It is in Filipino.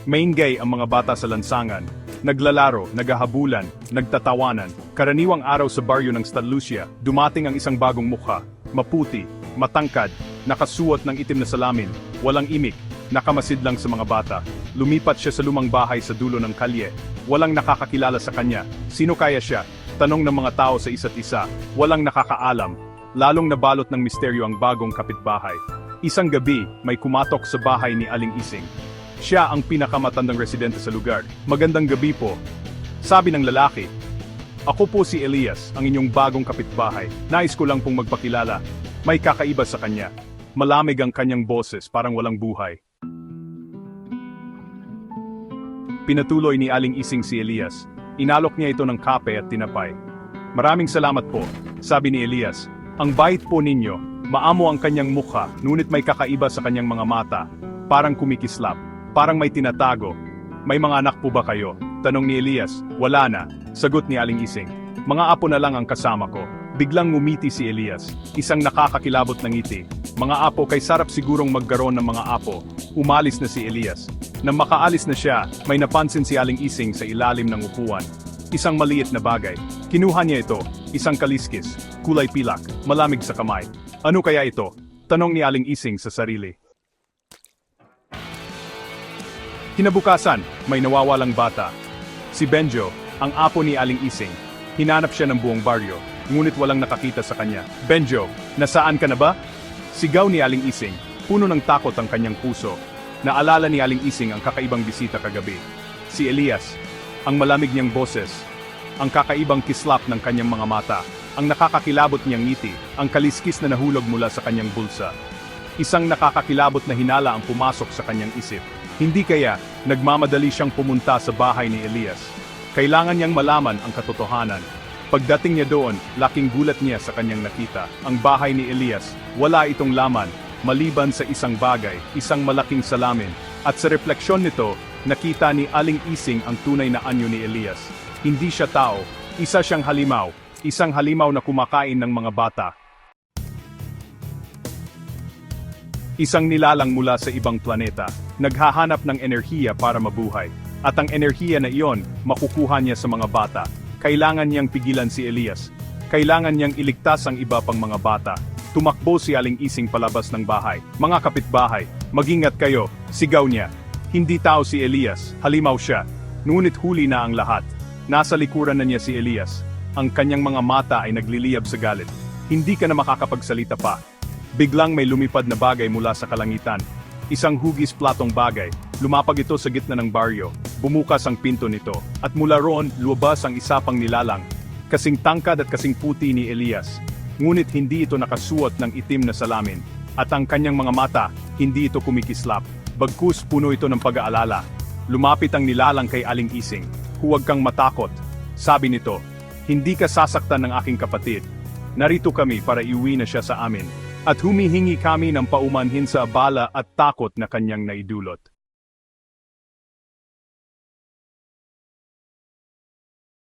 Maingay ang mga bata sa lansangan. Naglalaro, naghahabulan, nagtatawanan. Karaniwang araw sa baryo ng San Lucia, dumating ang isang bagong mukha. Maputi, matangkad, nakasuot ng itim na salamin, walang imik, nakamasid lang sa mga bata. Lumipat siya sa lumang bahay sa dulo ng kalye. Walang nakakakilala sa kanya. Sino kaya siya? Tanong ng mga tao sa isa't isa. Walang nakakaalam. Lalong nabalot ng misteryo ang bagong kapitbahay. Isang gabi, may kumatok sa bahay ni Aling Ising. Siya ang pinakamatandang residente sa lugar. Magandang gabi po. Sabi ng lalaki. Ako po si Elias, ang inyong bagong kapitbahay. Nais ko lang pong magpakilala. May kakaiba sa kanya. Malamig ang kanyang boses, parang walang buhay. Pinatuloy ni Aling Ising si Elias. Inalok niya ito ng kape at tinapay. Maraming salamat po, sabi ni Elias. Ang bait po ninyo, maamo ang kanyang mukha, ngunit may kakaiba sa kanyang mga mata. Parang kumikislap. Parang may tinatago. May mga anak po ba kayo? Tanong ni Elias. Wala na. Sagot ni Aling Ising. Mga apo na lang ang kasama ko. Biglang ngumiti si Elias. Isang nakakakilabot na ngiti. Mga apo, kay sarap sigurong magkaroon ng mga apo. Umalis na si Elias. Nang makaalis na siya, may napansin si Aling Ising sa ilalim ng upuan. Isang maliit na bagay. Kinuha niya ito. Isang kaliskis. Kulay pilak. Malamig sa kamay. Ano kaya ito? Tanong ni Aling Ising sa sarili. Kinabukasan, may nawawalang bata. Si Benjo, ang apo ni Aling Ising. Hinanap siya ng buong baryo, ngunit walang nakakita sa kanya. Benjo, nasaan ka na ba? Sigaw ni Aling Ising, puno ng takot ang kanyang puso. Naalala ni Aling Ising ang kakaibang bisita kagabi. Si Elias, ang malamig niyang boses, ang kakaibang kislap ng kanyang mga mata, ang nakakakilabot niyang ngiti, ang kaliskis na nahulog mula sa kanyang bulsa. Isang nakakakilabot na hinala ang pumasok sa kanyang isip. Hindi kaya, nagmamadali siyang pumunta sa bahay ni Elias. Kailangan niyang malaman ang katotohanan. Pagdating niya doon, laking gulat niya sa kanyang nakita. Ang bahay ni Elias, wala itong laman, maliban sa isang bagay, isang malaking salamin. At sa refleksyon nito, nakita ni Aling Ising ang tunay na anyo ni Elias. Hindi siya tao, isa siyang halimaw, isang halimaw na kumakain ng mga bata. Isang nilalang mula sa ibang planeta, naghahanap ng enerhiya para mabuhay. At ang enerhiya na iyon, makukuha niya sa mga bata. Kailangan niyang pigilan si Elias. Kailangan niyang iligtas ang iba pang mga bata. Tumakbo si Aling Ising palabas ng bahay. Mga kapitbahay, mag-ingat kayo, sigaw niya. Hindi tao si Elias, halimaw siya. Ngunit huli na ang lahat. Nasa likuran na niya si Elias. Ang kanyang mga mata ay nagliliyab sa galit. Hindi ka na makakapagsalita pa. Biglang may lumipad na bagay mula sa kalangitan. Isang hugis platong bagay. Lumapag ito sa gitna ng baryo. Bumukas ang pinto nito. At mula roon, lumabas ang isa pang nilalang. Kasing tangkad at kasing puti ni Elias. Ngunit hindi ito nakasuot ng itim na salamin. At ang kanyang mga mata, hindi ito kumikislap. Bagkus puno ito ng pag-aalala. Lumapit ang nilalang kay Aling Ising. Huwag kang matakot. Sabi nito, hindi ka sasaktan ng aking kapatid. Narito kami para iuwi na siya sa amin. At humihingi kami ng paumanhin sa abala at takot na kanyang naidulot.